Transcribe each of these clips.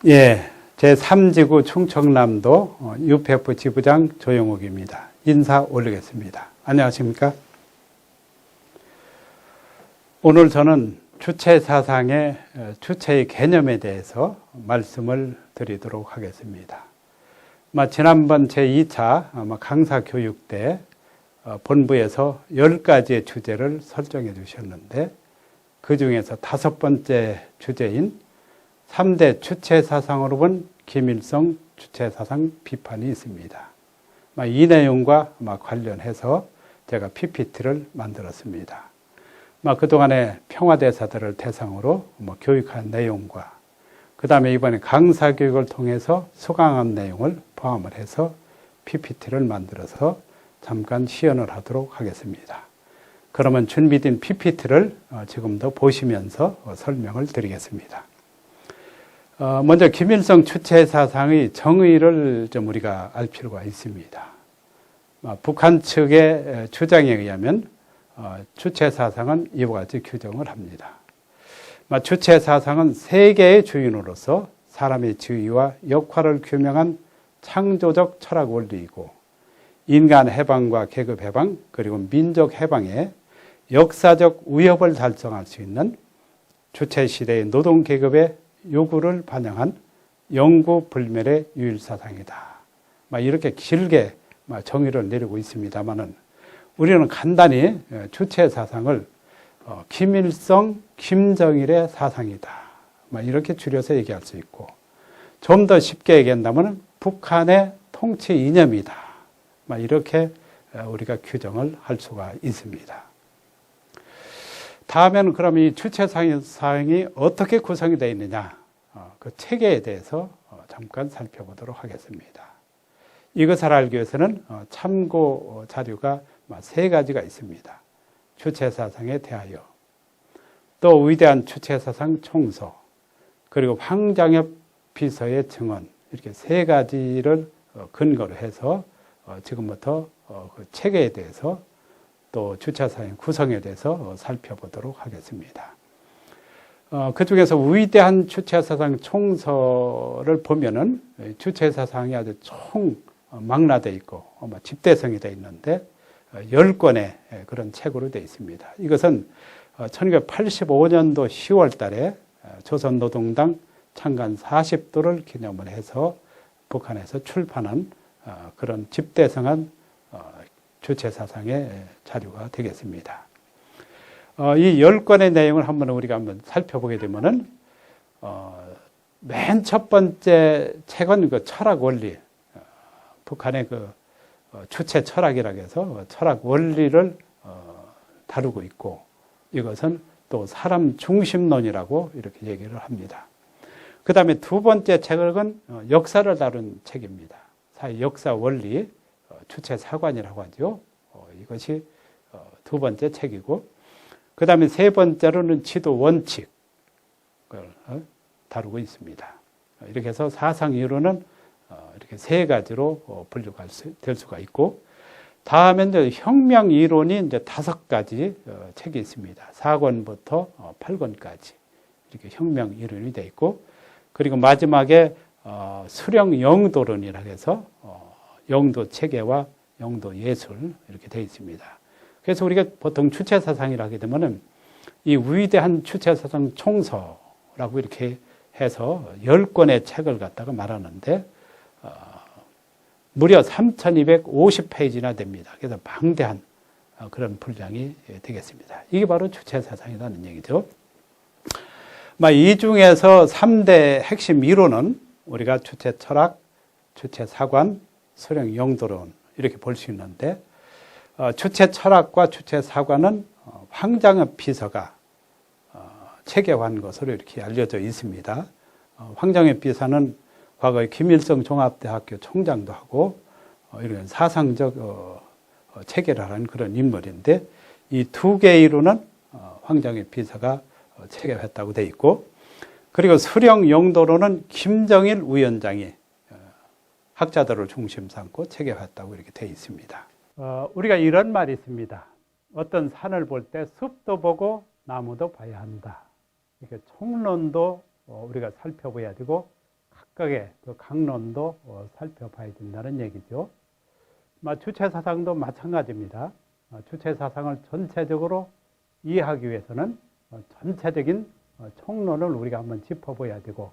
예, 제3지구 충청남도 UPF 지부장 조영욱입니다. 인사 올리겠습니다. 안녕하십니까? 오늘 저는 주체사상의 주체의 개념에 대해서 말씀을 드리도록 하겠습니다. 지난번 제2차 강사 교육 때 본부에서 10가지의 주제를 설정해 주셨는데 그 중에서 5번째 주제인 3대 주체사상으로 본 김일성 주체사상 비판이 있습니다. 이 내용과 관련해서 제가 PPT를 만들었습니다. 그동안에 평화대사들을 대상으로 교육한 내용과 그 다음에 이번에 강사 교육을 통해서 수강한 내용을 포함을 해서 PPT를 만들어서 잠깐 시연을 하도록 하겠습니다. 그러면 준비된 PPT를 지금도 보시면서 설명을 드리겠습니다. 먼저 김일성 주체사상의 정의를 좀 우리가 알 필요가 있습니다. 북한 측의 주장에 의하면 주체사상은 이와 같이 규정을 합니다. 주체사상은 세계의 주인으로서 사람의 지위와 역할을 규명한 창조적 철학 원리이고 인간 해방과 계급 해방 그리고 민족 해방에 역사적 위협을 달성할 수 있는 주체시대의 노동계급의 요구를 반영한 영구불멸의 유일사상이다. 이렇게 길게 정의를 내리고 있습니다만은 우리는 간단히 주체사상을 김일성, 김정일의 사상이다. 이렇게 줄여서 얘기할 수 있고 좀 더 쉽게 얘기한다면 북한의 통치 이념이다. 이렇게 우리가 규정을 할 수가 있습니다. 다음에는 그럼 이 주체사상이 어떻게 구성이 되어 있느냐 그 체계에 대해서 잠깐 살펴보도록 하겠습니다. 이것을 알기 위해서는 참고 자료가 3가지가 있습니다. 주체사상에 대하여 또 위대한 주체사상 총서 그리고 황장엽 비서의 증언 이렇게 3가지를 근거로 해서 지금부터 그 체계에 대해서 또 주체사상 구성에 대해서 살펴보도록 하겠습니다. 그 중에서 위대한 주체사상 총서를 보면은 주체사상이 아주 총망라되어 있고 집대성이 되어 있는데 10권의 그런 책으로 되어 있습니다. 이것은 1985년도 10월 달에 조선노동당 창간 40도를 기념을 해서 북한에서 출판한 그런 집대성한 주체사상의 자료가 되겠습니다. 이 10권의 내용을 우리가 한번 살펴보게 되면은, 맨 첫 번째 책은 그 철학 원리, 북한의 그 주체 철학이라고 해서 철학 원리를 다루고 있고, 이것은 또 사람 중심론이라고 이렇게 얘기를 합니다. 그 다음에 두 번째 책은 역사를 다룬 책입니다. 사회 역사 원리, 주체 사관이라고 하죠. 이것이 두 번째 책이고, 그 다음에 세 번째로는 지도 원칙을 다루고 있습니다. 이렇게 해서 사상 이론은 이렇게 3가지로 분류가 될 수가 있고, 다음에 이제 혁명 이론이 이제 5가지 책이 있습니다. 4권부터 8권까지 이렇게 혁명 이론이 되어 있고, 그리고 마지막에 수령 영도론이라고 해서 영도 체계와 영도 예술 이렇게 되어 있습니다. 그래서 우리가 보통 주체사상이라 하게 되면은 이 위대한 주체사상 총서라고 이렇게 해서 10권의 책을 갖다가 말하는데 무려 3,250페이지나 됩니다. 그래서 방대한 그런 분량이 되겠습니다. 이게 바로 주체사상이라는 얘기죠. 이 중에서 3대 핵심 이론은 우리가 주체 철학, 주체 사관, 수령 영도론 이렇게 볼 수 있는데 주체 철학과 주체 사관은 황장엽 비서가 체계화한 것으로 이렇게 알려져 있습니다. 황장엽 비서는 과거에 김일성 종합대학교 총장도 하고 이런 사상적 체계를 하는 그런 인물인데 이 2개의 이론은 황장엽 비서가 체계화했다고 되어 있고, 그리고 수령 영도론은 김정일 위원장이 학자들을 중심 삼고 체계화했다고 이렇게 되어 있습니다. 우리가 이런 말이 있습니다. 어떤 산을 볼 때 숲도 보고 나무도 봐야 한다. 이렇게 총론도 우리가 살펴봐야 되고 각각의 그 강론도 살펴봐야 된다는 얘기죠. 주체사상도 마찬가지입니다. 주체사상을 전체적으로 이해하기 위해서는 전체적인 총론을 우리가 한번 짚어봐야 되고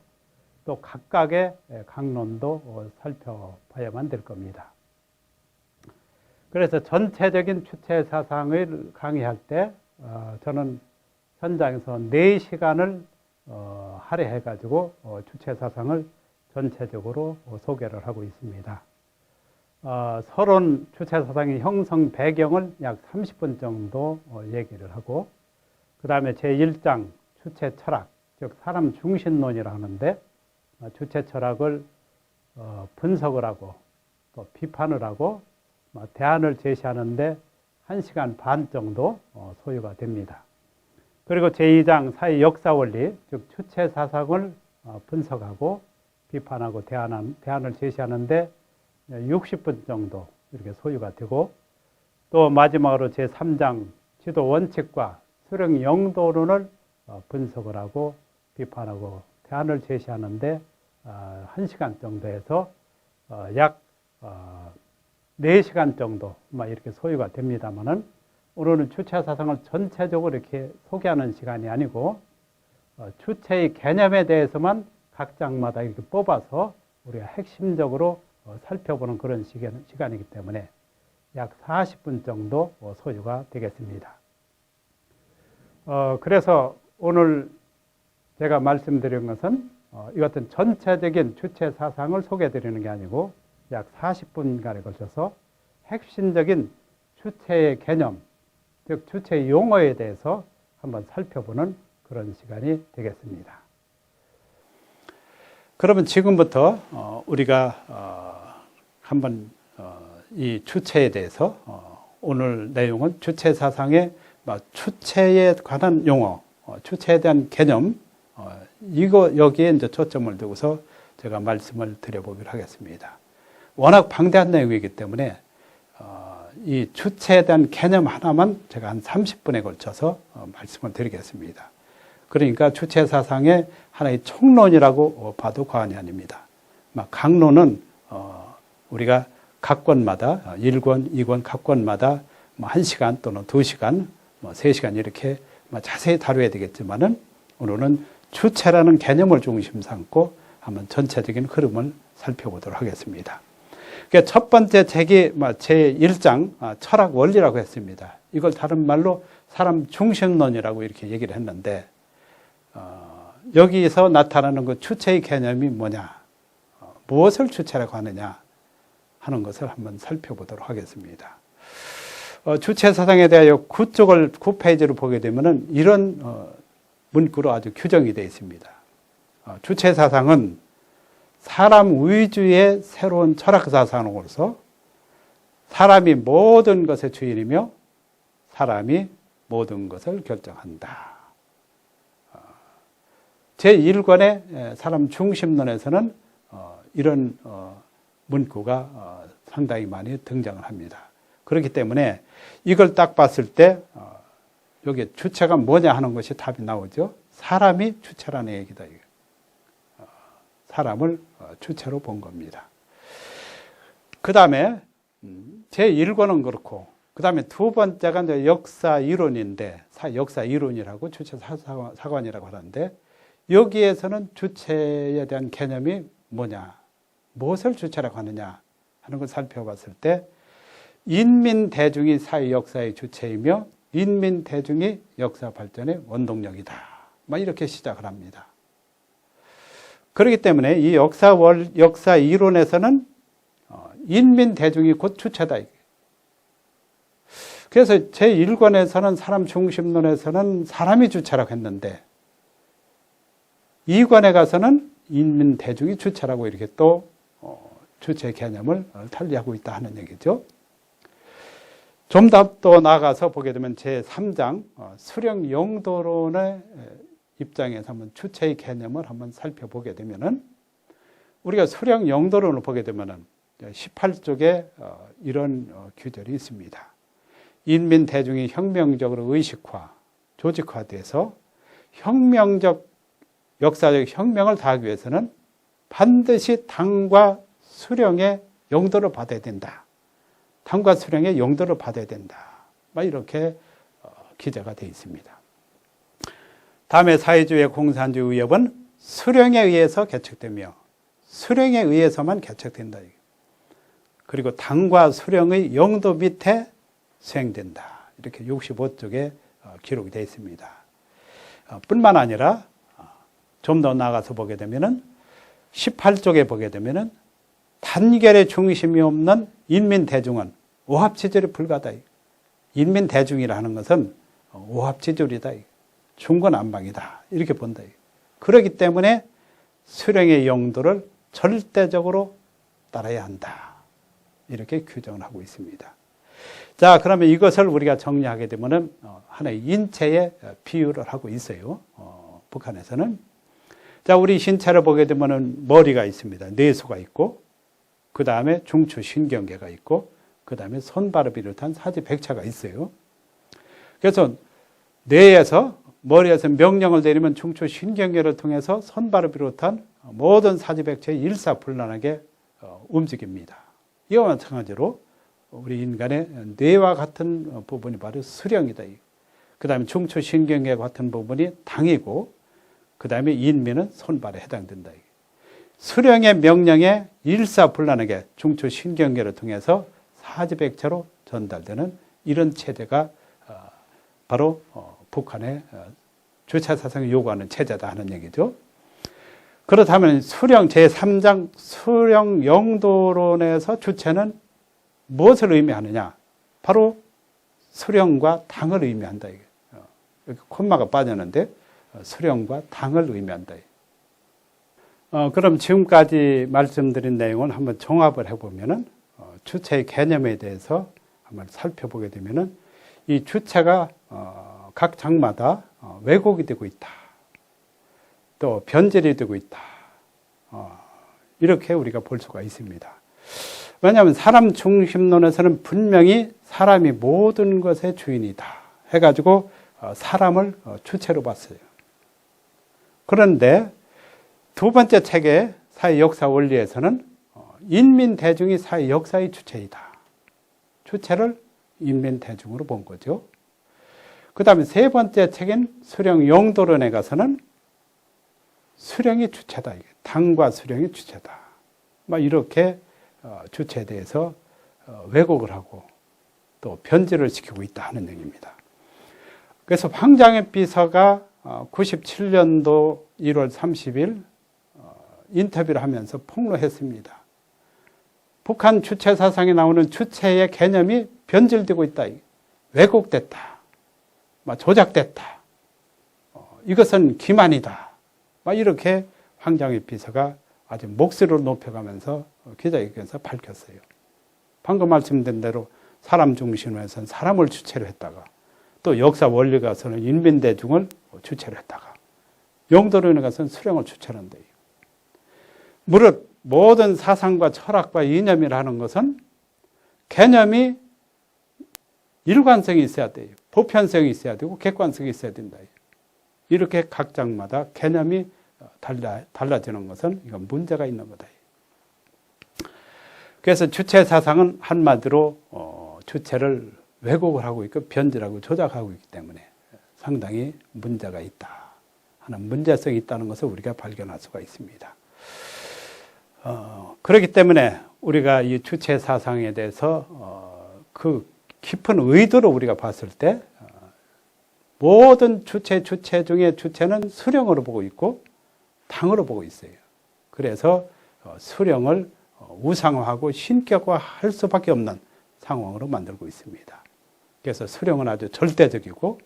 또 각각의 강론도 살펴봐야만 될 겁니다. 그래서 전체적인 주체사상을 강의할 때 저는 현장에서 4시간을 할애해가지고 주체사상을 전체적으로 소개를 하고 있습니다. 서론 주체사상의 형성 배경을 약 30분 정도 얘기를 하고 그 다음에 제1장 주체철학, 즉 사람 중심론이라 하는데 주체철학을 분석을 하고 또 비판을 하고 대안을 제시하는데 1시간 반 정도 소요가 됩니다. 그리고 제2장 사회 역사원리, 즉 주체사상을 분석하고 비판하고 대안을 제시하는데 60분 정도 이렇게 소요가 되고 또 마지막으로 제3장 지도 원칙과 수령 영도론을 분석을 하고 비판하고 대안을 제시하는데 1시간 정도에서 약 4시간 정도 이렇게 소요가 됩니다만은 오늘은 주체사상을 전체적으로 이렇게 소개하는 시간이 아니고 주체의 개념에 대해서만 각 장마다 이렇게 뽑아서 우리가 핵심적으로 살펴보는 그런 시간이기 때문에 약 40분 정도 소요가 되겠습니다. 그래서 오늘 제가 말씀드린 것은 이 같은 전체적인 주체사상을 소개해드리는 게 아니고 약 40분간에 걸쳐서 핵심적인 주체의 개념, 즉 주체의 용어에 대해서 한번 살펴보는 그런 시간이 되겠습니다. 그러면 지금부터 우리가 한번 이 주체에 대해서 오늘 내용은 주체사상의 주체에 관한 용어, 주체에 대한 개념, 여기에 이제 초점을 두고서 제가 말씀을 드려보기로 하겠습니다. 워낙 방대한 내용이기 때문에 이 주체에 대한 개념 하나만 제가 한 30분에 걸쳐서 말씀을 드리겠습니다. 그러니까 주체사상의 하나의 총론이라고 봐도 과언이 아닙니다. 강론은 우리가 각 권마다 1권, 2권 각 권마다 1시간 또는 2시간, 3시간 이렇게 자세히 다뤄야 되겠지만은 오늘은 주체라는 개념을 중심 삼고 한번 전체적인 흐름을 살펴보도록 하겠습니다. 그러니까 첫 번째 책이 제1장 철학 원리라고 했습니다. 이걸 다른 말로 사람 중심론이라고 이렇게 얘기를 했는데 여기서 나타나는 그 주체의 개념이 뭐냐, 무엇을 주체라고 하느냐 하는 것을 한번 살펴보도록 하겠습니다. 주체사상에 대하여 9페이지를 보게 되면은 이런 문구로 아주 규정이 되어 있습니다. 주체사상은 사람 위주의 새로운 철학사상으로서 사람이 모든 것의 주인이며 사람이 모든 것을 결정한다. 제1권의 사람 중심론에서는 이런 문구가 상당히 많이 등장을 합니다. 그렇기 때문에 이걸 딱 봤을 때 여기 주체가 뭐냐 하는 것이 답이 나오죠. 사람이 주체라는 얘기다. 사람을 주체로 본 겁니다. 그 다음에 제1권은 그렇고 그 다음에 두 번째가 이제 역사 이론인데 역사 이론이라고 주체 사관이라고 하는데 여기에서는 주체에 대한 개념이 뭐냐, 무엇을 주체라고 하느냐 하는 걸 살펴봤을 때 인민 대중이 사회 역사의 주체이며 인민 대중이 역사 발전의 원동력이다. 이렇게 시작을 합니다. 그렇기 때문에 이 역사 이론에서는 인민 대중이 곧 주체다. 그래서 제1권에서는 사람 중심론에서는 사람이 주체라고 했는데 2권에 가서는 인민 대중이 주체라고 이렇게 또 주체 개념을 달리하고 있다 하는 얘기죠. 좀 더 또 나아가서 보게 되면 제3장 수령 영도론의 입장에서 한번 주체의 개념을 한번 살펴보게 되면은 우리가 수령 영도론을 보게 되면은 18쪽에 이런 규절이 있습니다. 인민 대중이 혁명적으로 의식화, 조직화돼서 혁명적 역사적 혁명을 다하기 위해서는 반드시 당과 수령의 용도를 받아야 된다. 당과 수령의 용도를 받아야 된다. 막 이렇게 기재가 되어 있습니다. 다음에 사회주의 공산주의 위협은 수령에 의해서 개척되며 수령에 의해서만 개척된다. 그리고 당과 수령의 용도 밑에 수행된다. 이렇게 65쪽에 기록이 되어 있습니다. 뿐만 아니라 좀 더 나아가서 보게 되면은 18쪽에 보게 되면은 단결의 중심이 없는 인민대중은 오합지졸이 불가하다. 인민대중이라는 것은 오합지졸이다. 중건안방이다. 이렇게 본다. 그렇기 때문에 수령의 용도를 절대적으로 따라야 한다. 이렇게 규정을 하고 있습니다. 자, 그러면 이것을 우리가 정리하게 되면은 하나의 인체의 비유를 하고 있어요. 북한에서는. 자, 우리 신체를 보게 되면은 머리가 있습니다. 뇌수가 있고, 그 다음에 중추신경계가 있고, 그 다음에 손발을 비롯한 사지백체가 있어요. 그래서 뇌에서, 머리에서 명령을 내리면 중추신경계를 통해서 손발을 비롯한 모든 사지백체의 일사불란하게 움직입니다. 이와 마찬가지로 우리 인간의 뇌와 같은 부분이 바로 수령이다. 그 다음에 중추신경계 같은 부분이 당이고, 그 다음에 인민은 손발에 해당된다. 수령의 명령에 일사불란하게 중추신경계를 통해서 사지백체로 전달되는 이런 체제가 바로 북한의 주체사상이 요구하는 체제다 하는 얘기죠. 그렇다면 수령 제3장 수령 용도론에서 주체는 무엇을 의미하느냐? 바로 수령과 당을 의미한다. 이렇게 콤마가 빠졌는데 수령과 당을 의미한다. 그럼 지금까지 말씀드린 내용을 한번 종합을 해보면은 주체의 개념에 대해서 한번 살펴보게 되면은 이 주체가 각 장마다 왜곡이 되고 있다. 또 변질이 되고 있다. 이렇게 우리가 볼 수가 있습니다. 왜냐하면 사람 중심론에서는 분명히 사람이 모든 것의 주인이다 해가지고 사람을 주체로 봤어요. 그런데 두 번째 책의 사회 역사 원리에서는 인민 대중이 사회 역사의 주체이다. 주체를 인민 대중으로 본 거죠. 그 다음에 세 번째 책인 수령 용도론에 가서는 수령이 주체다. 당과 수령이 주체다. 막 이렇게 주체에 대해서 왜곡을 하고 또 변질을 시키고 있다 하는 얘기입니다. 그래서 황장엽 비서가 97년도 1월 30일 인터뷰를 하면서 폭로했습니다. 북한 주체 사상에 나오는 주체의 개념이 변질되고 있다. 왜곡됐다. 조작됐다. 이것은 기만이다. 이렇게 황장엽 비서가 아주 목소리를 높여가면서 기자회견에서 밝혔어요. 방금 말씀드린 대로 사람 중심에서는 사람을 주체로 했다가 또 역사 원리 가서는 인민대중을 주체로 했다가 용도론에 가서는 수령을 주체로 한다. 무릇 모든 사상과 철학과 이념이라는 것은 개념이 일관성이 있어야 돼요. 보편성이 있어야 되고 객관성이 있어야 된다. 이렇게 각 장마다 개념이 달라지는 것은 이건 문제가 있는 거다. 그래서 주체 사상은 한마디로 주체를 왜곡을 하고 있고 변질하고 조작하고 있기 때문에 상당히 문제가 있다 하는 문제성이 있다는 것을 우리가 발견할 수가 있습니다. 그렇기 때문에 우리가 이 주체 사상에 대해서 그 깊은 의도로 우리가 봤을 때 모든 주체 중에 주체는 수령으로 보고 있고 당으로 보고 있어요. 그래서 수령을 우상화하고 신격화할 수밖에 없는 상황으로 만들고 있습니다. 그래서 수령은 아주 절대적이고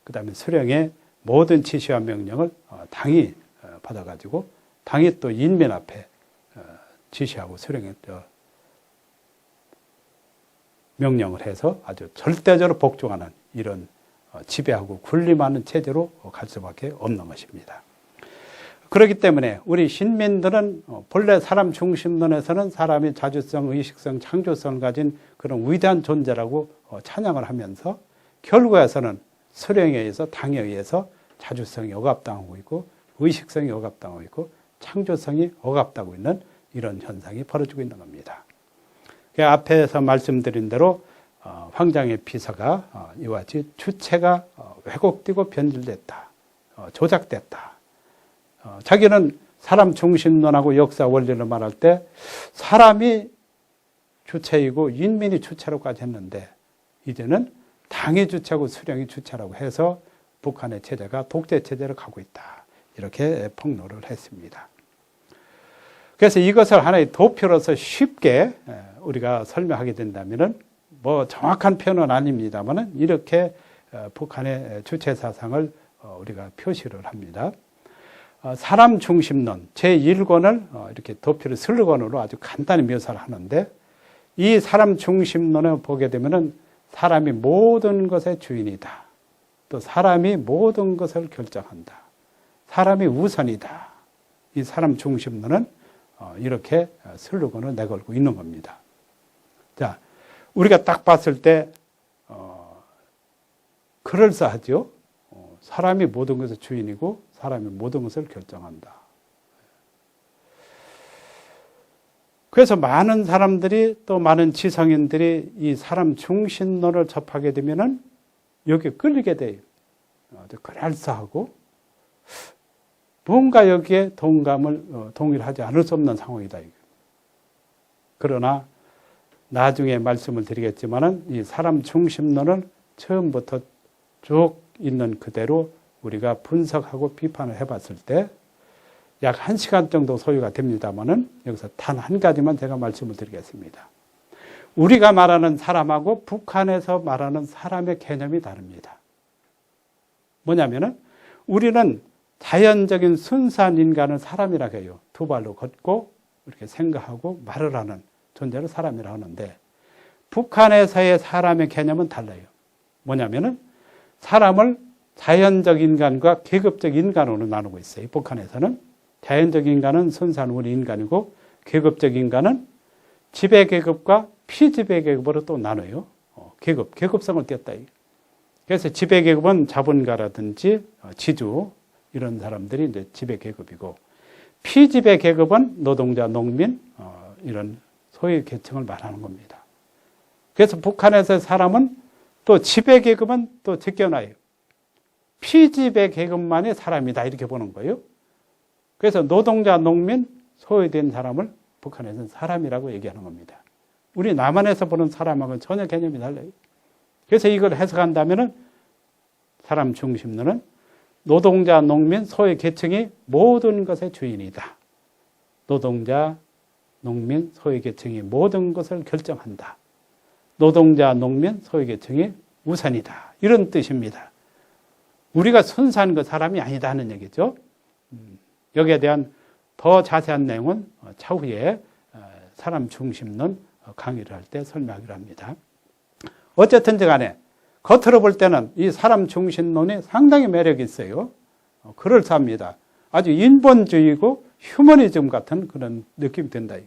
그 다음에 수령의 모든 지시와 명령을 당이 받아가지고 당이 또 인민 앞에 지시하고 수령에 명령을 해서 아주 절대적으로 복종하는 이런 지배하고 군림하는 체제로 갈 수밖에 없는 것입니다. 그렇기 때문에 우리 신민들은 본래 사람 중심론에서는 사람이 자주성, 의식성, 창조성을 가진 그런 위대한 존재라고 찬양을 하면서 결국에서는 수령에 의해서 당에 의해서 자주성이 억압당하고 있고 의식성이 억압당하고 있고 창조성이 억압되고 있는 이런 현상이 벌어지고 있는 겁니다. 앞에서 말씀드린 대로 황장의 비서가 이와 같이 주체가 왜곡되고 변질됐다, 조작됐다. 자기는 사람 중심론하고 역사 원리를 말할 때 사람이 주체이고 인민이 주체로까지 했는데 이제는 당이 주체고 수령이 주체라고 해서 북한의 체제가 독재 체제로 가고 있다. 이렇게 폭로를 했습니다. 그래서 이것을 하나의 도표로서 쉽게 우리가 설명하게 된다면은 뭐 정확한 표현은 아닙니다만은 이렇게 북한의 주체 사상을 우리가 표시를 합니다. 사람 중심론 제1권을 이렇게 도표를 슬로건으로 아주 간단히 묘사를 하는데 이 사람 중심론을 보게 되면은 사람이 모든 것의 주인이다. 또 사람이 모든 것을 결정한다. 사람이 우선이다. 이 사람 중심론은 이렇게 슬로건을 내걸고 있는 겁니다. 자, 우리가 딱 봤을 때 그럴싸하죠. 사람이 모든 것의 주인이고 사람이 모든 것을 결정한다. 그래서 많은 사람들이 또 많은 지성인들이 이 사람 중심론을 접하게 되면은 여기에 끌리게 돼요. 아주 그럴싸하고 뭔가 여기에 동의를 하지 않을 수 없는 상황이다. 그러나 나중에 말씀을 드리겠지만은 이 사람 중심론을 처음부터 쭉 있는 그대로 우리가 분석하고 비판을 해봤을 때 약 1시간 정도 소요가 됩니다만은 여기서 단 한 가지만 제가 말씀을 드리겠습니다. 우리가 말하는 사람하고 북한에서 말하는 사람의 개념이 다릅니다. 뭐냐면은 우리는 자연적인 순수한 인간을 사람이라고 해요. 두 발로 걷고 이렇게 생각하고 말을 하는 존재를 사람이라고 하는데 북한에서의 사람의 개념은 달라요. 뭐냐면은 사람을 자연적 인간과 계급적 인간으로 나누고 있어요. 북한에서는 자연적 인간은 순수한 우리 인간이고 계급적 인간은 지배계급과 피지배계급으로 또 나눠요. 계급성을 띄었다. 그래서 지배계급은 자본가라든지 지주 이런 사람들이 이제 지배계급이고 피지배계급은 노동자, 농민 이런 소외 계층을 말하는 겁니다. 그래서 북한에서의 사람은 또 지배계급은 또 제껴놔요. 피지배계급만이 사람이다 이렇게 보는 거예요. 그래서 노동자, 농민, 소외된 사람을 북한에서는 사람이라고 얘기하는 겁니다. 우리 남한에서 보는 사람하고는 전혀 개념이 달라요. 그래서 이걸 해석한다면은 사람 중심론은 노동자, 농민, 소외 계층이 모든 것의 주인이다. 노동자, 농민, 소외 계층이 모든 것을 결정한다. 노동자, 농민, 소외 계층이 우선이다. 이런 뜻입니다. 우리가 순수한 그 사람이 아니다 하는 얘기죠. 여기에 대한 더 자세한 내용은 차후에 사람 중심론 강의를 할 때 설명하기로 합니다. 어쨌든지 간에 겉으로 볼 때는 이 사람 중심론이 상당히 매력이 있어요. 그럴싸합니다. 아주 인본주의고 휴머니즘 같은 그런 느낌이 든다.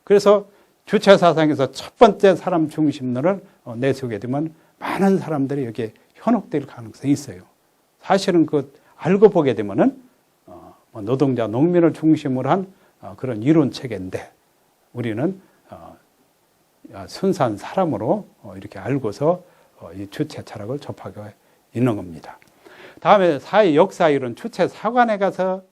그래서 주체사상에서 첫 번째 사람 중심론을 내세우게 되면 많은 사람들이 여기에 현혹될 가능성이 있어요. 사실은 그 알고 보게 되면은 노동자, 농민을 중심으로 한 그런 이론 체계인데 우리는 순수한 사람으로 이렇게 알고서 이 주체 철학을 접하게 있는 겁니다. 다음에 사회 역사 이론 주체 사관에 가서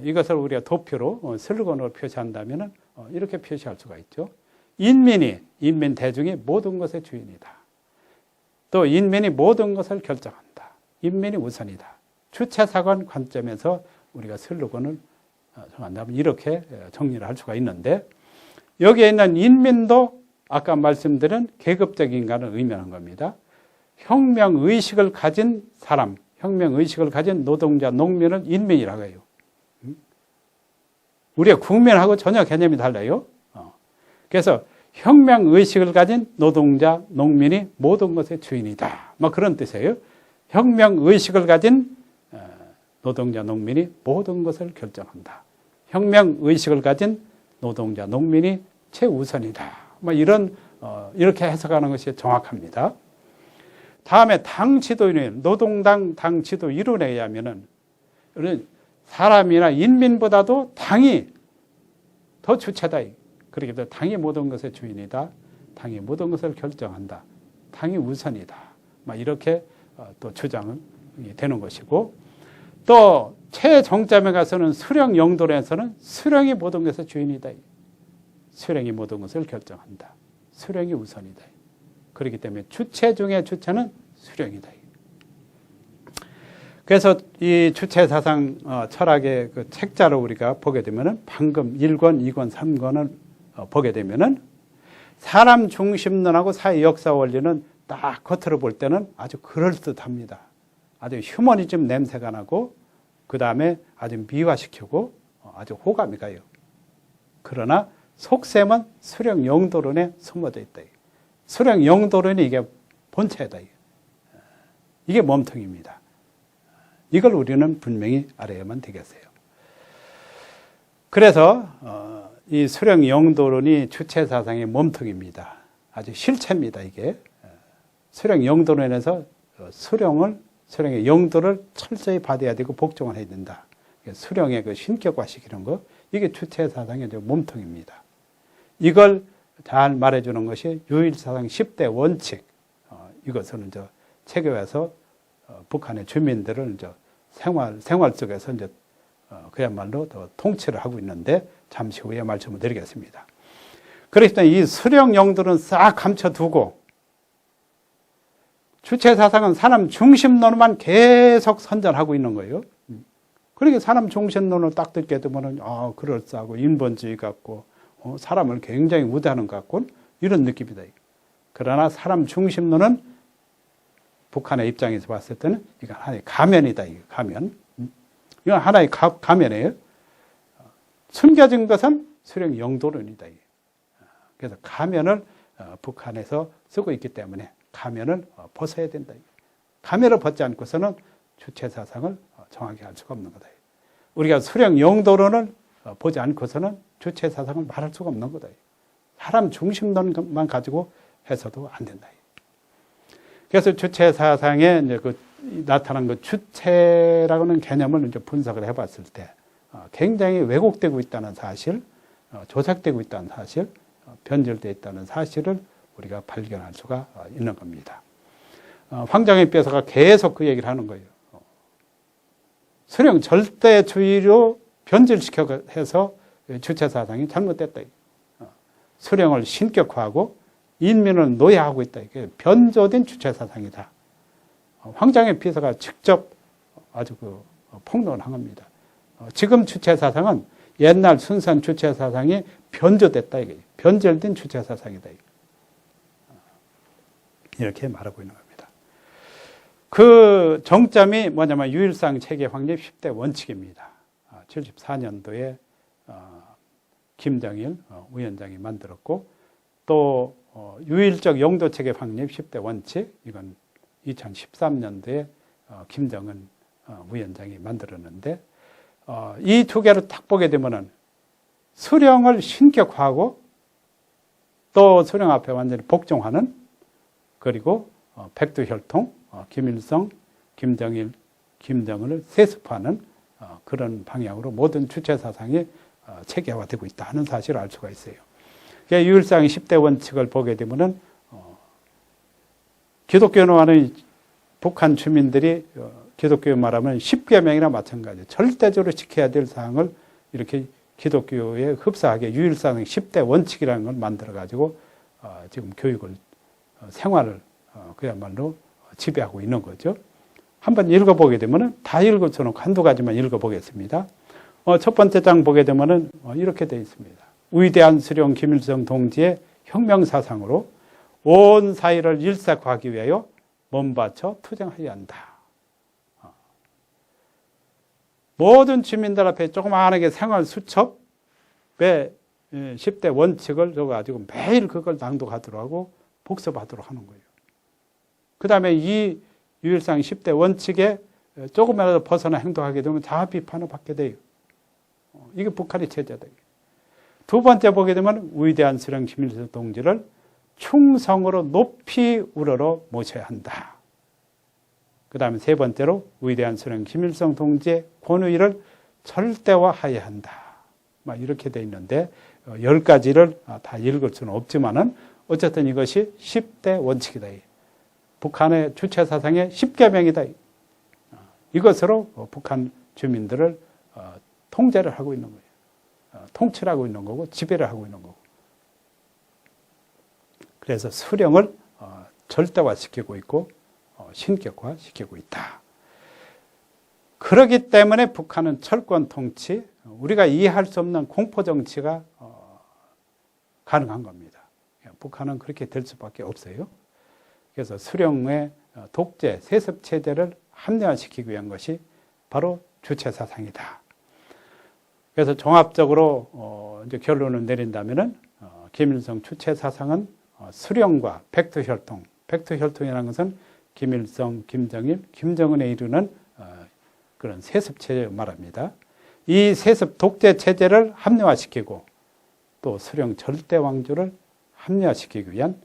이것을 우리가 도표로 슬로건으로 표시한다면 이렇게 표시할 수가 있죠. 인민 대중이 모든 것의 주인이다. 또 인민이 모든 것을 결정한다. 인민이 우선이다. 주체 사관 관점에서 우리가 슬로건을 정한다면 이렇게 정리를 할 수가 있는데 여기에 있는 인민도 아까 말씀드린 계급적 인간을 의미하는 겁니다. 혁명의식을 가진 사람, 혁명의식을 가진 노동자, 농민을 인민이라고 해요. 우리가 국민하고 전혀 개념이 달라요. 그래서 혁명의식을 가진 노동자, 농민이 모든 것의 주인이다. 뭐 그런 뜻이에요. 혁명의식을 가진 노동자, 농민이 모든 것을 결정한다. 혁명의식을 가진 노동자, 농민이 최우선이다. 뭐 이렇게 해석하는 것이 정확합니다. 다음에 당 지도 이론, 노동당 당 지도 이론에 의하면은 사람이나 인민보다도 당이 더 주체다. 그렇게 해서 당이 모든 것의 주인이다. 당이 모든 것을 결정한다. 당이 우선이다. 막 이렇게 또 주장이 되는 것이고, 또 최정점에 가서는 수령 영도론에서는 수령이 모든 것의 주인이다. 수령이 모든 것을 결정한다. 수령이 우선이다. 그렇기 때문에 주체 중에 주체는 수령이다. 그래서 이 주체 사상 철학의 그 책자를 우리가 보게 되면은 방금 1권, 2권, 3권을 보게 되면은 사람 중심론하고 사회 역사 원리는 딱 겉으로 볼 때는 아주 그럴듯합니다. 아주 휴머니즘 냄새가 나고 그 다음에 아주 미화시키고 아주 호감이 가요. 그러나 속셈은 수령 영도론에 숨어져 있다. 수령 영도론이 이게 본체다. 이게 몸통입니다. 이걸 우리는 분명히 알아야만 되겠어요. 그래서 이 수령 영도론이 주체 사상의 몸통입니다. 아주 실체입니다. 이게 수령 영도론에서 수령의 영도를 철저히 받아야 되고 복종을 해야 된다. 수령의 그 신격화시키는 것, 이게 주체 사상의 몸통입니다. 이걸 잘 말해주는 것이 유일사상 10대 원칙. 이것은 체계화해서 북한의 주민들을 생활 속에서 그야말로 더 통치를 하고 있는데 잠시 후에 말씀을 드리겠습니다. 그렇기 때문에 이 수령 영도는 싹 감춰두고 주체 사상은 사람 중심론만 계속 선전하고 있는 거예요. 그러니까 사람 중심론을 딱 듣게 되면 그럴싸하고 인본주의 같고 사람을 굉장히 우대하는 것 같고 이런 느낌이다. 그러나 사람 중심론은 북한의 입장에서 봤을 때는 이건 하나의 가면이다. 가면. 이건 하나의 가면이에요. 숨겨진 것은 수령 영도론이다. 그래서 가면을 북한에서 쓰고 있기 때문에 가면을 벗어야 된다. 가면을 벗지 않고서는 주체 사상을 정확히 할 수가 없는 거다. 우리가 수령 영도론을 보지 않고서는 주체 사상을 말할 수가 없는 거다. 사람 중심론만 가지고 해서도 안 된다. 그래서 주체 사상에 나타난 그 주체라고는 개념을 분석을 해봤을 때 굉장히 왜곡되고 있다는 사실, 조작되고 있다는 사실, 변질되어 있다는 사실을 우리가 발견할 수가 있는 겁니다. 황정의 뼈서가 계속 그 얘기를 하는 거예요. 수령 절대주의로 변질시켜서 주체 사상이 잘못됐다. 수령을 신격화하고 인민을 노예하고 있다. 이게 변조된 주체 사상이다. 황정의 비서가 직접 아주 폭로한 겁니다. 지금 주체 사상은 옛날 순수한 주체 사상이 변조됐다. 이게 변절된 주체 사상이다. 이렇게 말하고 있는 겁니다. 그 정점이 뭐냐면 유일상 체계 확립 10대 원칙입니다. 74년도에 김정일 위원장이 만들었고 또 유일적 영도 체계 확립 10대 원칙, 이건 2013년도에 김정은 위원장이 만들었는데 이 두 개를 딱 보게 되면은 수령을 신격화하고 또 수령 앞에 완전히 복종하는, 그리고 백두혈통, 김일성, 김정일, 김정은을 세습하는 그런 방향으로 모든 주체 사상이 체계화되고 있다 하는 사실을 알 수가 있어요. 유일상의 10대 원칙을 보게 되면은 기독교는 북한 주민들이 기독교 말하면 10계명이나 마찬가지예요. 절대적으로 지켜야 될 사항을 이렇게 기독교에 흡사하게 유일상 10대 원칙이라는 걸 만들어가지고 지금 교육을, 생활을 그야말로 지배하고 있는 거죠. 한번 읽어보게 되면은 다 읽을 수는 한두 가지만 읽어보겠습니다. 첫 번째 장 보게 되면은 이렇게 되어 있습니다. 위대한 수령 김일성 동지의 혁명사상으로 온 사회를 일색화하기 위하여 몸바쳐 투쟁하여야 한다. 모든 주민들 앞에 조그마하게 생활 수첩에 10대 원칙을 적어가지고 매일 그걸 낭독하도록 하고 복습하도록 하는 거예요. 그 다음에 이 유일상 10대 원칙에 조금이라도 벗어나 행동하게 되면 자아 비판을 받게 돼요. 이게 북한의 체제다. 두 번째 보게 되면 위대한 수령 김일성 동지를 충성으로 높이 우러러 모셔야 한다. 그 다음에 세 번째로 위대한 수령 김일성 동지의 권위를 절대화해야 한다. 막 이렇게 돼 있는데 10가지를 다 읽을 수는 없지만은 어쨌든 이것이 10대 원칙이다. 북한의 주체 사상의 10계명이다. 이것으로 북한 주민들을 통제를 하고 있는 거예요. 통치를 하고 있는 거고 지배를 하고 있는 거고. 그래서 수령을 절대화시키고 있고 신격화시키고 있다. 그렇기 때문에 북한은 철권 통치, 우리가 이해할 수 없는 공포 정치가 가능한 겁니다. 북한은 그렇게 될 수밖에 없어요. 그래서 수령의 독재, 세습 체제를 합리화시키기 위한 것이 바로 주체 사상이다. 그래서 종합적으로 이제 결론을 내린다면은 김일성 주체 사상은 수령과 백두혈통, 백두혈통이라는 것은 김일성, 김정일, 김정은에 이르는 그런 세습 체제를 말합니다. 이 세습 독재 체제를 합리화시키고 또 수령 절대 왕조를 합리화시키기 위한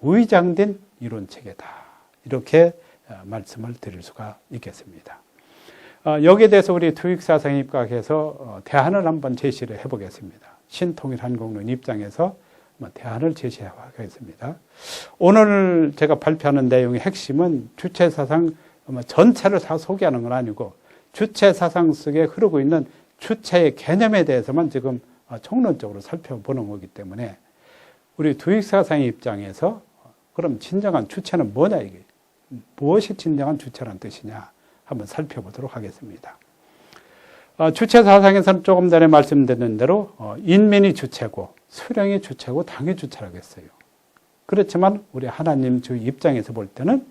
위장된 이론 체계다. 이렇게 말씀을 드릴 수가 있겠습니다. 여기에 대해서 우리 투익사상에 입각해서 대안을 한번 제시를 해보겠습니다. 신통일한국론 입장에서 대안을 제시하겠습니다. 오늘 제가 발표하는 내용의 핵심은 주체사상 전체를 다 소개하는 건 아니고 주체사상 속에 흐르고 있는 주체의 개념에 대해서만 지금 총론적으로 살펴보는 거기 때문에 우리 투익사상의 입장에서 그럼 진정한 주체는 뭐냐 이게 무엇이 진정한 주체란 뜻이냐 한번 살펴보도록 하겠습니다. 주체사상에서는 조금 전에 말씀드린 대로 인민이 주체고 수령이 주체고 당이 주체라고 했어요. 그렇지만 우리 하나님 주의 입장에서 볼 때는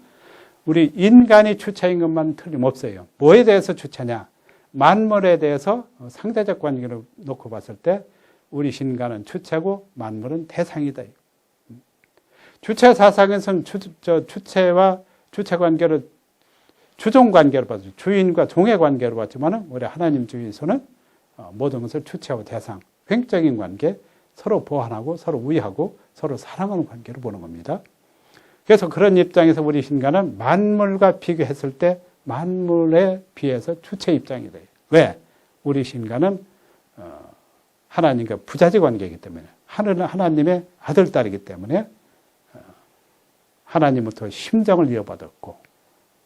우리 인간이 주체인 것만 틀림없어요. 뭐에 대해서 주체냐? 만물에 대해서 상대적 관계를 놓고 봤을 때 우리 인간은 주체고 만물은 대상이다. 주체 사상에서는 주체와 주체 관계를 주종 관계로 봤죠. 주인과 종의 관계로 봤지만 우리 하나님 주의에서는 모든 것을 주체와 대상, 횡적인 관계, 서로 보완하고 서로 우애하고 서로 사랑하는 관계로 보는 겁니다. 그래서 그런 입장에서 우리 인간은 만물과 비교했을 때 만물에 비해서 주체 입장이다. 왜? 우리 인간은 하나님과 부자지 관계이기 때문에 하나님의 아들, 딸이기 때문에 하나님부터 심정을 이어받았고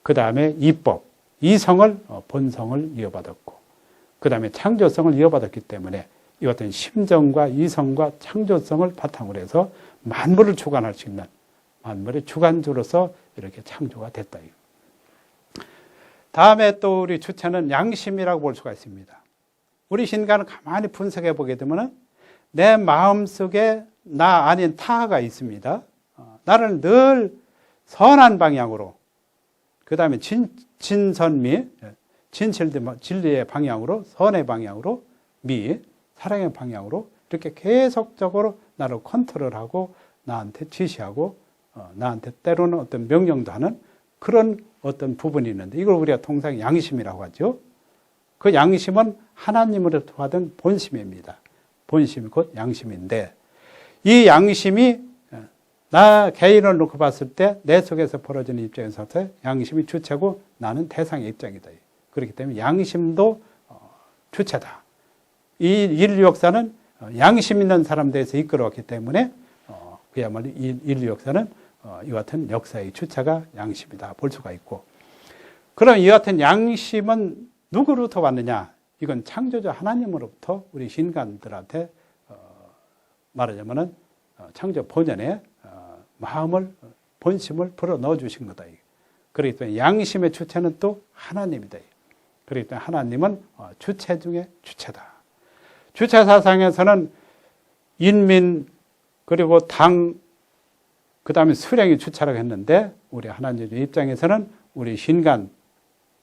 그 다음에 이법, 이성을 본성을 이어받았고 그 다음에 창조성을 이어받았기 때문에 이 같은 심정과 이성과 창조성을 바탕으로 해서 만물을 주관할 수 있는 만물의 주관주로서 이렇게 창조가 됐다. 다음에 또 우리 주체는 양심이라고 볼 수가 있습니다. 우리 인간은 가만히 분석해 보게 되면 내 마음속에 나 아닌 타가 있습니다. 나를 늘 선한 방향으로 그 다음에 진선미, 진리의 방향으로 선의 방향으로 미, 사랑의 방향으로 이렇게 계속적으로 나를 컨트롤하고 나한테 지시하고 나한테 때로는 어떤 명령도 하는 그런 어떤 부분이 있는데 이걸 우리가 통상 양심이라고 하죠. 그 양심은 하나님으로부터 받은 본심입니다. 본심이 곧 양심인데 이 양심이 나 개인을 놓고 봤을 때 내 속에서 벌어지는 입장에서 양심이 주체고 나는 대상의 입장이다. 그렇기 때문에 양심도 주체다. 이 인류 역사는 양심 있는 사람들에서 이끌어왔기 때문에 그야말로 인류 역사는 이 같은 역사의 주체가 양심이다 볼 수가 있고 그럼 이 같은 양심은 누구로부터 왔느냐? 이건 창조주 하나님으로부터 우리 인간들한테 말하자면은 창조 본연의 마음을 본심을 불어 넣어 주신 거다. 그렇기 때문에 양심의 주체는 또 하나님이다. 그렇기 때문에 하나님은 주체 중에 주체다. 주체 사상에서는 인민 그리고 당 그 다음에 수령이 주체라고 했는데 우리 하나님 입장에서는 우리 인간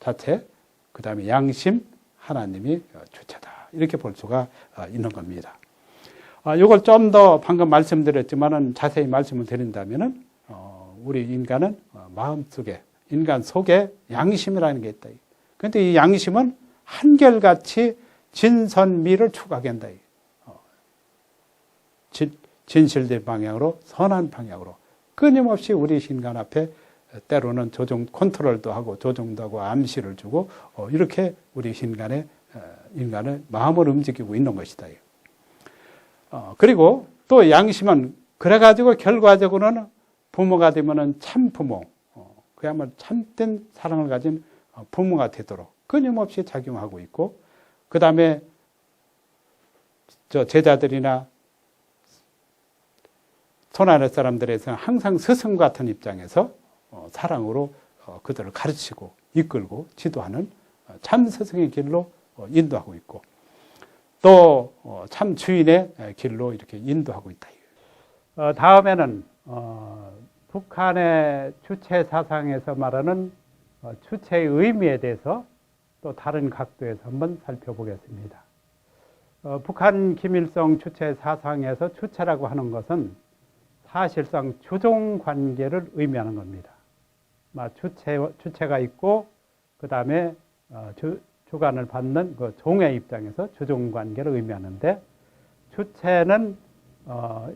자체 그 다음에 양심 하나님이 주체다. 이렇게 볼 수가 있는 겁니다. 이걸 좀 더 방금 말씀드렸지만은 자세히 말씀을 드린다면은 우리 인간은 마음속에 인간 속에 양심이라는 게 있다. 그런데 이 양심은 한결같이 진선미를 추구하게 한다. 진실된 방향으로 선한 방향으로 끊임없이 우리 인간 앞에 때로는 조종 컨트롤도 하고 조종도 하고 암시를 주고 이렇게 우리 인간의 인간의 마음을 움직이고 있는 것이다. 그리고 또 양심은 그래가지고 결과적으로는 부모가 되면은 참 부모, 그야말로 참된 사랑을 가진 부모가 되도록 끊임없이 작용하고 있고, 그 다음에 저 제자들이나 손 아래 사람들에서는 항상 스승 같은 입장에서 사랑으로 그들을 가르치고 이끌고 지도하는 참 스승의 길로 인도하고 있고, 또 참 주인의 길로 이렇게 인도하고 있다. 다음에는 북한의 주체 사상에서 말하는 주체의 의미에 대해서 또 다른 각도에서 한번 살펴보겠습니다. 북한 김일성 주체 사상에서 주체라고 하는 것은 사실상 주종 관계를 의미하는 겁니다. 주체가 있고 그 다음에 주관을 받는 그 종의 입장에서 주종 관계를 의미하는데, 주체는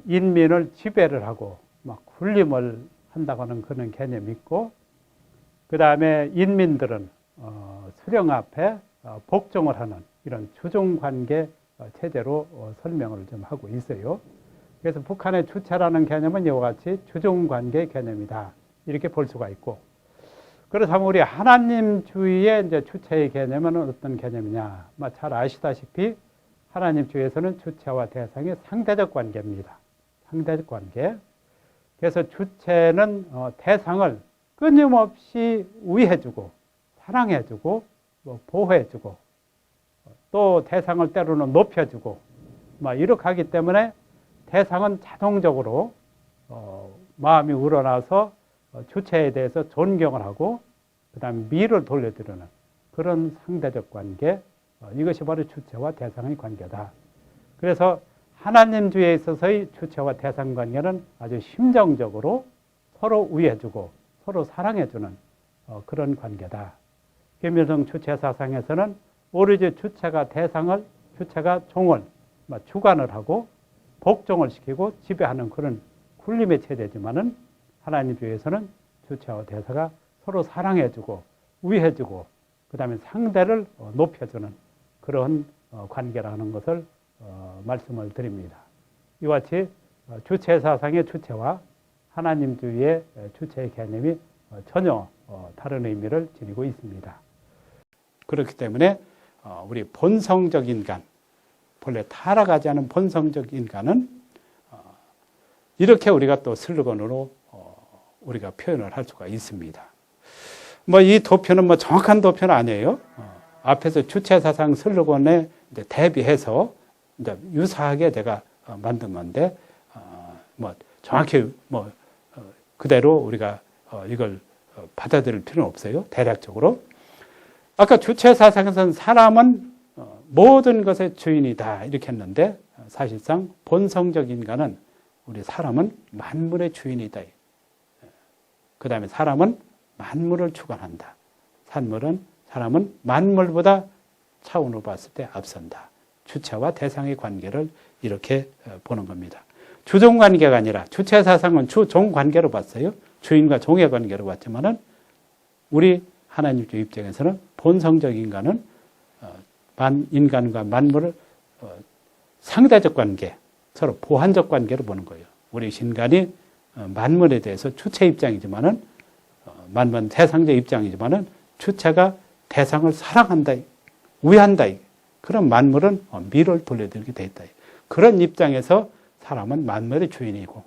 인민을 지배를 하고 막 군림을 한다고 하는 그런 개념이 있고, 그 다음에 인민들은 수령 앞에 복종을 하는 이런 주종 관계 체제로 설명을 좀 하고 있어요. 그래서 북한의 주체라는 개념은 이와 같이 주종 관계 개념이다, 이렇게 볼 수가 있고, 그렇다면 우리 하나님주의의 이제 주체의 개념은 어떤 개념이냐? 잘 아시다시피 하나님주의에서는 주체와 대상이 상대적 관계입니다. 상대적 관계. 그래서 주체는 대상을 끊임없이 우애해주고 사랑해주고 보호해주고 또 대상을 때로는 높여주고 이렇게 하기 때문에 대상은 자동적으로 마음이 우러나서 주체에 대해서 존경을 하고 그 다음에 미를 돌려드리는 그런 상대적 관계, 이것이 바로 주체와 대상의 관계다. 그래서 하나님주의에 있어서의 주체와 대상 관계는 아주 심정적으로 서로 우애해주고 서로 사랑해주는 그런 관계다. 김일성 주체 사상에서는 오로지 주체가 종을 주관을 하고 복종을 시키고 지배하는 그런 군림의 체제지만은, 하나님주의에서는 주체와 대사가 서로 사랑해주고 우애해주고 그 다음에 상대를 높여주는 그런 관계라는 것을 말씀을 드립니다. 이와 같이 주체 사상의 주체와 하나님주의의 주체의 개념이 전혀 다른 의미를 지니고 있습니다. 그렇기 때문에 우리 본성적 인간, 본래 타락하지 않은 본성적 인간은 이렇게 우리가 또 슬로건으로 우리가 표현을 할 수가 있습니다. 이 도표는 정확한 도표는 아니에요. 앞에서 주체 사상 슬로건에 이제 대비해서 이제 유사하게 내가 만든 건데, 정확히 그대로 우리가 이걸 받아들일 필요는 없어요. 대략적으로. 아까 주체 사상에서는 사람은 모든 것의 주인이다 이렇게 했는데, 사실상 본성적 인간은 우리 사람은 만물의 주인이다. 그 다음에 사람은 만물을 주관한다. 사람은 만물보다 차원으로 봤을 때 앞선다. 주체와 대상의 관계를 이렇게 보는 겁니다. 주종 관계가 아니라, 주체 사상은 주종 관계로 봤어요. 주인과 종의 관계로 봤지만은 우리 하나님주의 입장에서는 본성적 인간은 인간과 만물을 상대적 관계, 서로 보완적 관계로 보는 거예요. 우리 인간이 만물에 대해서 주체 입장이지만은, 만물은 대상적 입장이지만은 주체가 대상을 사랑한다, 우애한다. 그런 만물은 미를 돌려드리게 돼 있다. 그런 입장에서 사람은 만물의 주인이고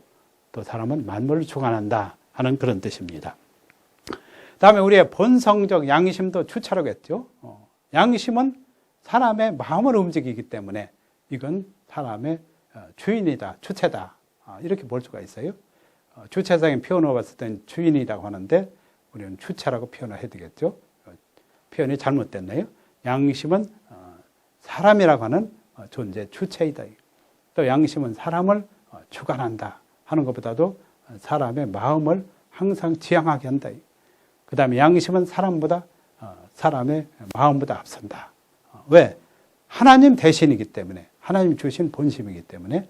또 사람은 만물을 주관한다 하는 그런 뜻입니다. 다음에 우리의 본성적 양심도 주체라고 했죠. 양심은 사람의 마음을 움직이기 때문에 이건 사람의 주인이다, 주체다, 이렇게 볼 수가 있어요. 주체상의 표현을 봤을 때는 주인이라고 하는데 우리는 주체라고 표현을 해야 되겠죠. 표현이 잘못됐네요. 양심은 사람이라고 하는 존재, 주체이다. 또 양심은 사람을 주관한다 하는 것보다도 사람의 마음을 항상 지향하게 한다. 그 다음에 양심은 사람의 마음보다 앞선다. 왜? 하나님 대신이기 때문에, 하나님 주신 본심이기 때문에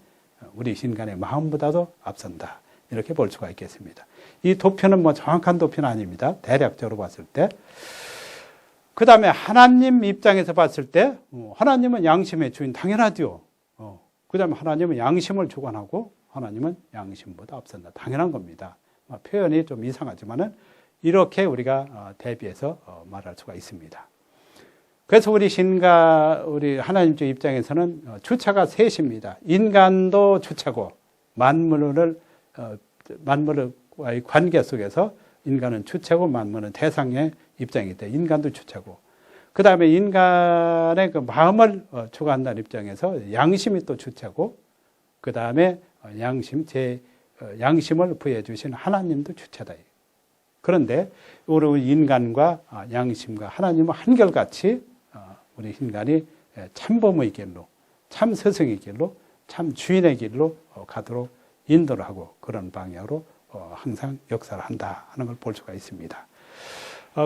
우리 인간의 마음보다도 앞선다. 이렇게 볼 수가 있겠습니다. 이 도표는 정확한 도표는 아닙니다. 대략적으로 봤을 때. 그 다음에 하나님 입장에서 봤을 때 하나님은 양심의 주인 당연하죠. 그 다음에 하나님은 양심을 주관하고 하나님은 양심보다 앞선다. 당연한 겁니다. 표현이 좀 이상하지만은 이렇게 우리가 대비해서 말할 수가 있습니다. 그래서 우리 하나님적 입장에서는 주체가 셋입니다. 인간도 주체고 만물과의 관계 속에서 인간은 주체고 만물은 대상의 입장이기 때문에 인간도 주체고, 그 다음에 인간의 그 마음을 주관한다는 입장에서 양심이 또 주체고, 그 다음에 양심을 부여해 주신 하나님도 주체다. 그런데 우리 인간과 양심과 하나님은 한결같이 우리 인간이 참범의 길로, 참 스승의 길로, 참 주인의 길로 가도록 인도를 하고 그런 방향으로 항상 역사를 한다 하는 걸 볼 수가 있습니다.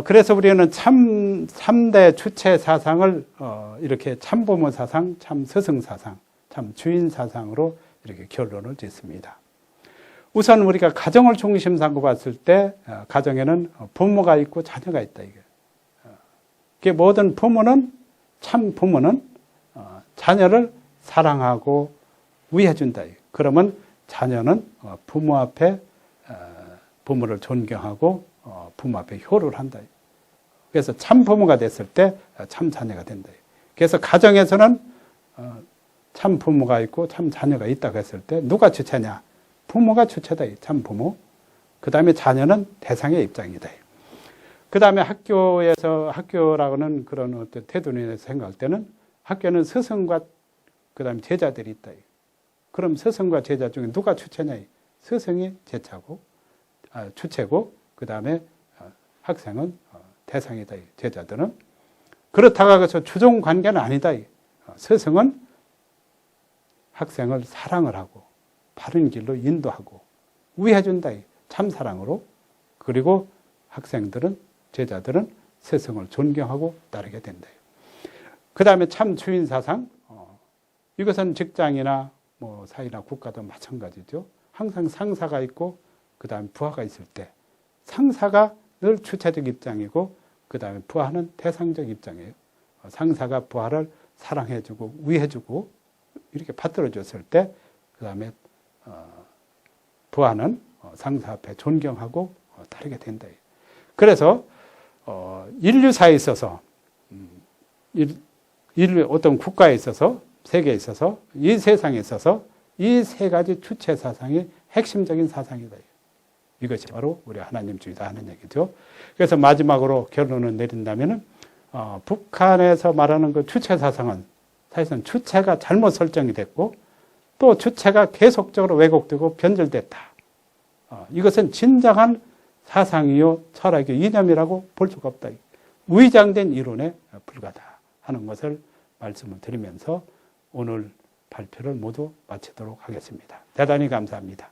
그래서 우리는 참 3대 주체 사상을 이렇게 참부모 사상, 참 스승 사상, 참 주인 사상으로 이렇게 결론을 짓습니다. 우선 우리가 가정을 중심 삼고 봤을 때 가정에는 부모가 있고 자녀가 있다. 이게 모든 부모는, 참 부모는 자녀를 사랑하고 위해준다. 그러면 자녀는 부모 앞에 부모를 존경하고 부모 앞에 효를 한다. 그래서 참 부모가 됐을 때 참 자녀가 된다. 그래서 가정에서는 참 부모가 있고 참 자녀가 있다고 했을 때 누가 주체냐? 부모가 주체다. 참 부모. 그 다음에 자녀는 대상의 입장이다. 그 다음에 학교라고는 그런 어떤 태도에서 생각할 때는 학교는 스승과 그 다음에 제자들이 있다. 그럼 스승과 제자 중에 누가 주체냐? 스승이 주체고 그 다음에 학생은 대상이다. 제자들은. 그렇다고 해서 주종 관계는 아니다. 스승은 학생을 사랑을 하고 바른 길로 인도하고 위해준다. 참사랑으로. 그리고 학생들은, 제자들은 스승을 존경하고 따르게 된다. 그 다음에 참 주인 사상. 이것은 직장이나 사회나 국가도 마찬가지죠. 항상 상사가 있고 그 다음에 부하가 있을 때 상사가 늘 주체적 입장이고 그 다음에 부하는 대상적 입장이에요. 상사가 부하를 사랑해주고 위해주고 이렇게 받들어줬을 때 그 다음에 부하는 상사 앞에 존경하고 따르게 된다. 그래서 인류사에 있어서 어떤 국가에 있어서 세계에 있어서 이 세상에 있어서 이 세 가지 주체 사상이 핵심적인 사상이다. 이것이 바로 우리 하나님주의다 하는 얘기죠. 그래서 마지막으로 결론을 내린다면은 북한에서 말하는 그 주체 사상은 사실상 주체가 잘못 설정이 됐고 또 주체가 계속적으로 왜곡되고 변질됐다. 이것은 진정한 사상이요 철학이요 이념이라고 볼 수가 없다. 위장된 이론에 불과하다 하는 것을 말씀을 드리면서 오늘 발표를 모두 마치도록 하겠습니다. 대단히 감사합니다.